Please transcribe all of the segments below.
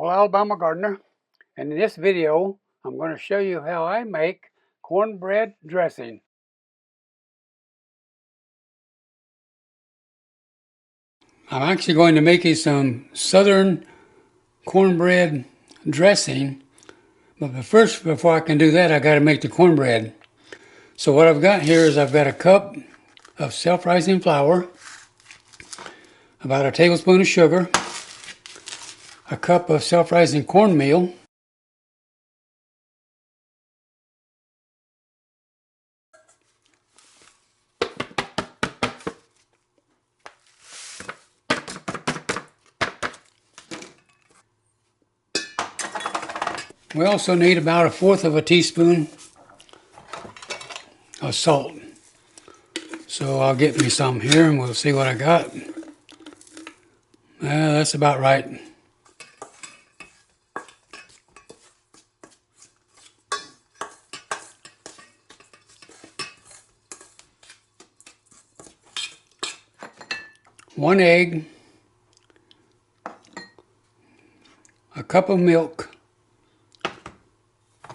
All Alabama gardener, and in this video I'm going to show you how I make cornbread dressing. I'm actually going to make you some southern cornbread dressing, but first, before I can do that, I got to make the cornbread. So what I've got here is I've got a cup of self-rising flour, about a tablespoon of sugar, a cup of self-rising cornmeal, we also need about 1/4 of a teaspoon of salt. So I'll get me some here and we'll see what I got. That's about right. One egg, a cup of milk,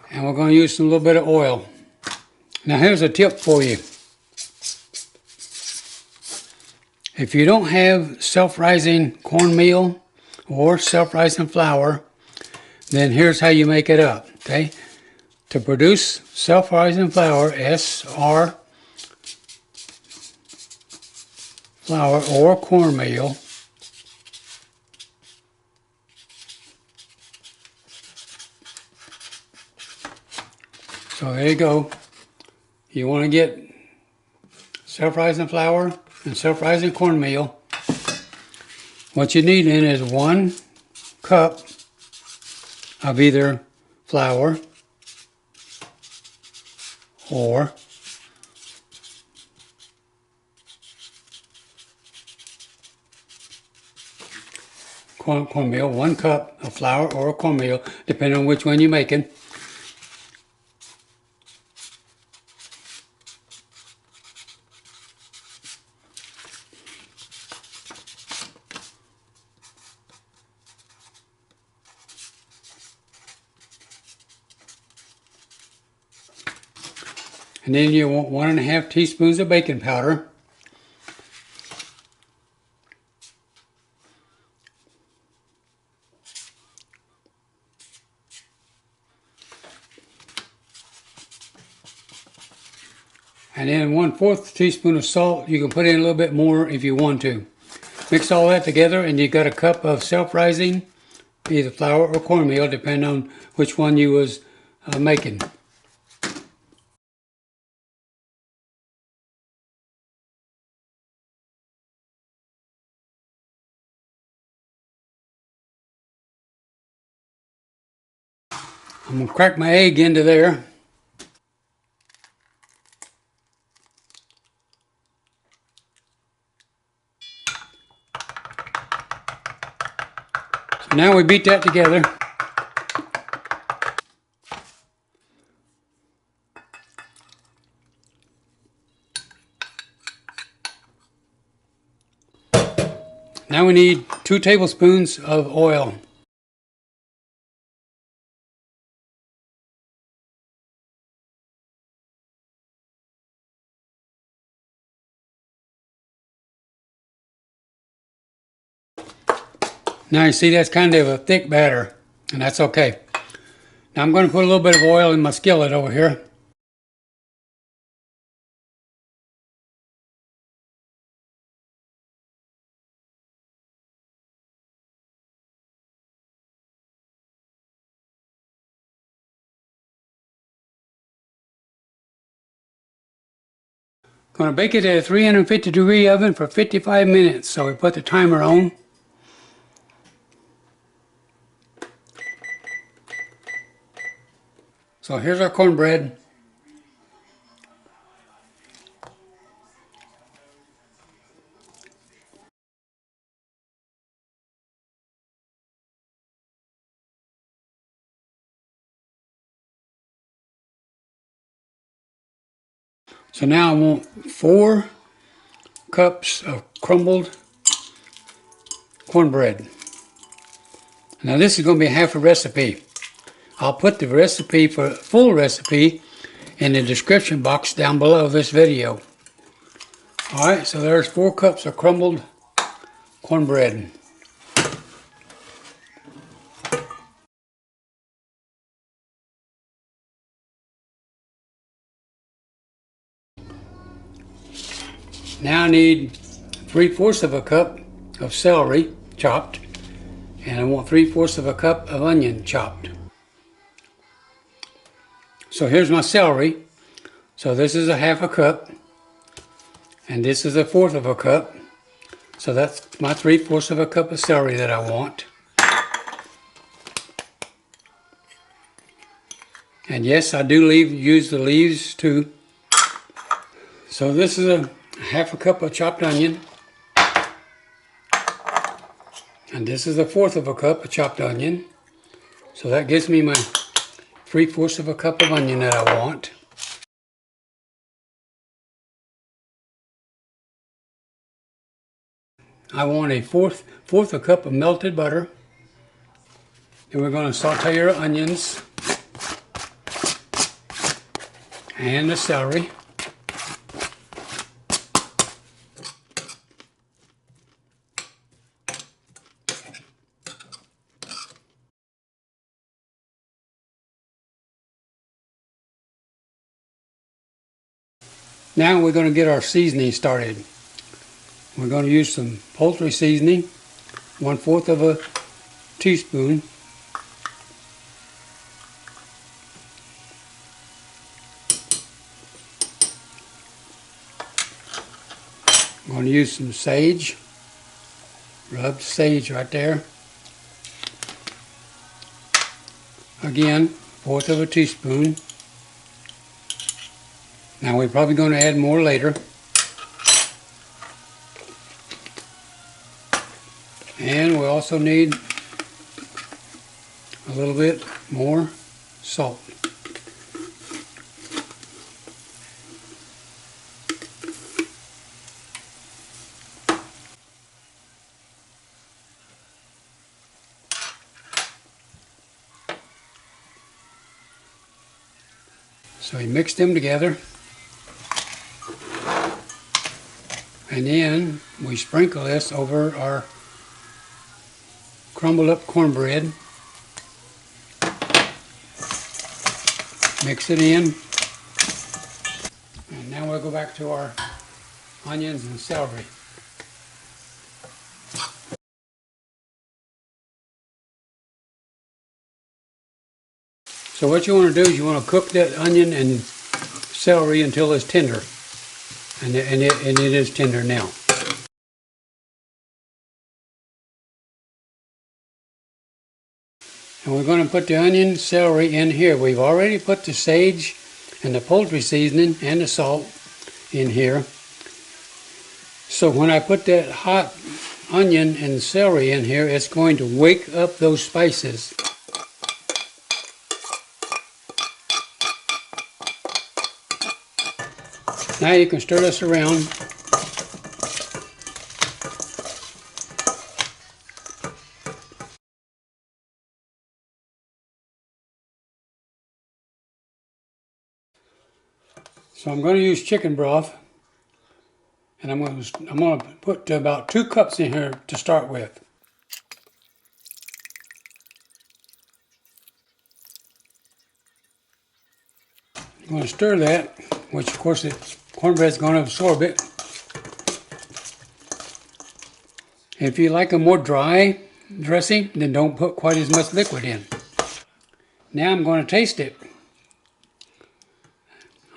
and we're going to use a little bit of oil. Now here's a tip for you. If you don't have self-rising cornmeal or self-rising flour, then here's how you make it up, okay? To produce self-rising flour, SR flour or cornmeal, so there you go. You want to get self-rising flour and self-rising cornmeal. What you need in is 1 cup of either flour or cornmeal, 1 cup of flour or cornmeal, depending on which one you're making. And then you want 1½ teaspoons of baking powder. And then 1/4 teaspoon of salt. You can put in a little bit more if you want to. Mix all that together and you got a cup of self-rising, either flour or cornmeal, depending on which one you was making. I'm going to crack my egg into there. So now we beat that together. Now we need 2 tablespoons of oil. Now you see that's kind of a thick batter, and that's okay. Now I'm going to put a little bit of oil in my skillet over here. Going to bake it at a 350-degree oven for 55 minutes. So we put the timer on. So here's our cornbread. So now I want 4 cups of crumbled cornbread. Now this is going to be half a recipe. I'll put the recipe for full recipe in the description box down below this video. Alright, so there's 4 cups of crumbled cornbread. Now I need 3/4 of a cup of celery chopped, and I want 3/4 of a cup of onion chopped. So here's my celery. So this is a half a cup, and this is 1/4 of a cup. So that's my 3/4 of a cup of celery that I want. And yes, I do use the leaves too. So this is a half a cup of chopped onion. And this is 1/4 of a cup of chopped onion. So that gives me my 3/4 of a cup of onion that I want. I want a fourth a cup of melted butter. Then we're going to saute our onions and the celery. Now we're going to get our seasoning started. We're going to use some poultry seasoning, 1/4 of a teaspoon. I'm going to use some sage, rubbed sage right there. Again, 1/4 of a teaspoon. Now we're probably going to add more later. And we also need a little bit more salt. So we mix them together. And then we sprinkle this over our crumbled up cornbread. Mix it in. And now we'll go back to our onions and celery. So what you want to do is you want to cook that onion and celery until it's tender. And it is tender now. And we're going to put the onion, celery in here. We've already put the sage and the poultry seasoning and the salt in here. So when I put that hot onion and celery in here, it's going to wake up those spices. Now you can stir this around. So I'm going to use chicken broth, and I'm going to put about 2 cups in here to start with. I'm going to stir that, which of course cornbread's going to absorb it. If you like a more dry dressing, then don't put quite as much liquid in. Now I'm going to taste it.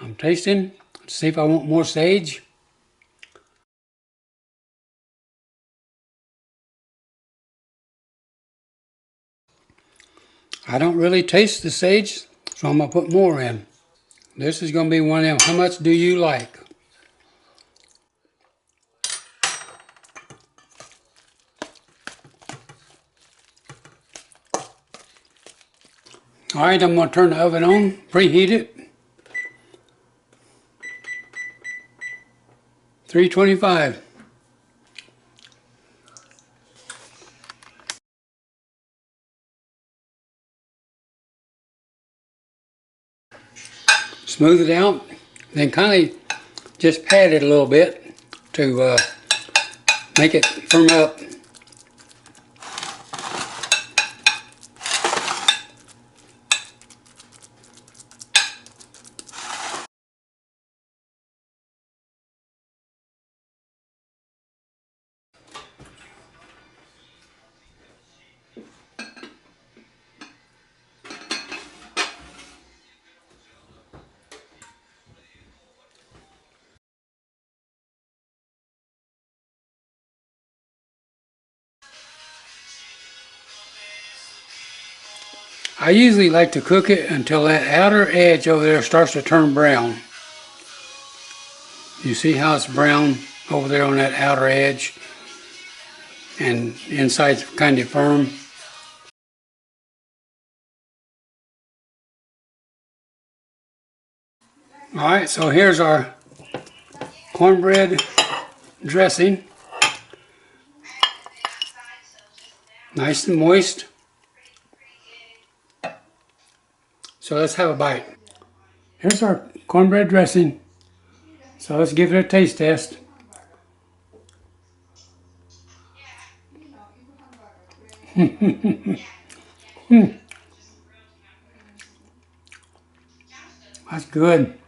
I'm tasting to see if I want more sage. I don't really taste the sage, so I'm going to put more in. This is going to be one of them, how much do you like? Alright, I'm going to turn the oven on, preheat it. 325. smooth it out, then kind of just pat it a little bit to make it firm up. I usually like to cook it until that outer edge over there starts to turn brown. You see how it's brown over there on that outer edge, and the inside's kind of firm. Alright, so here's our cornbread dressing. Nice and moist. So let's have a bite. Here's our cornbread dressing. So let's give it a taste test. That's good.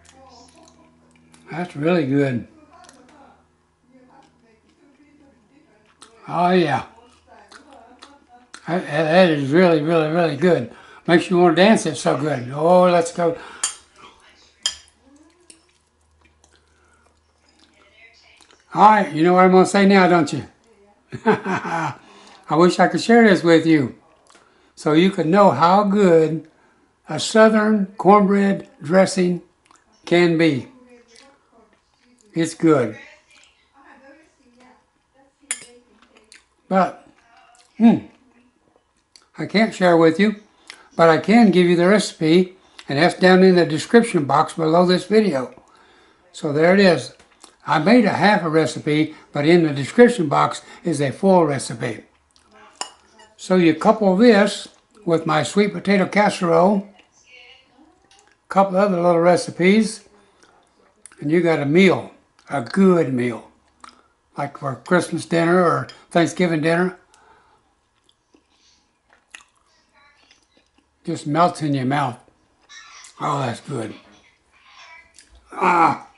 That's really good. Oh yeah. That is really, really, really good. Makes you want to dance, it's so good. Oh, let's go. Alright, you know what I'm going to say now, don't you? I wish I could share this with you so you could know how good a southern cornbread dressing can be. It's good. But, I can't share with you, but I can give you the recipe, and that's down in the description box below this video. So there it is. I made a half a recipe, but in the description box is a full recipe. So you couple this with my sweet potato casserole, a couple other little recipes, and you got a meal, a good meal, like for Christmas dinner or Thanksgiving dinner. Just melts in your mouth. Oh, that's good. Ah.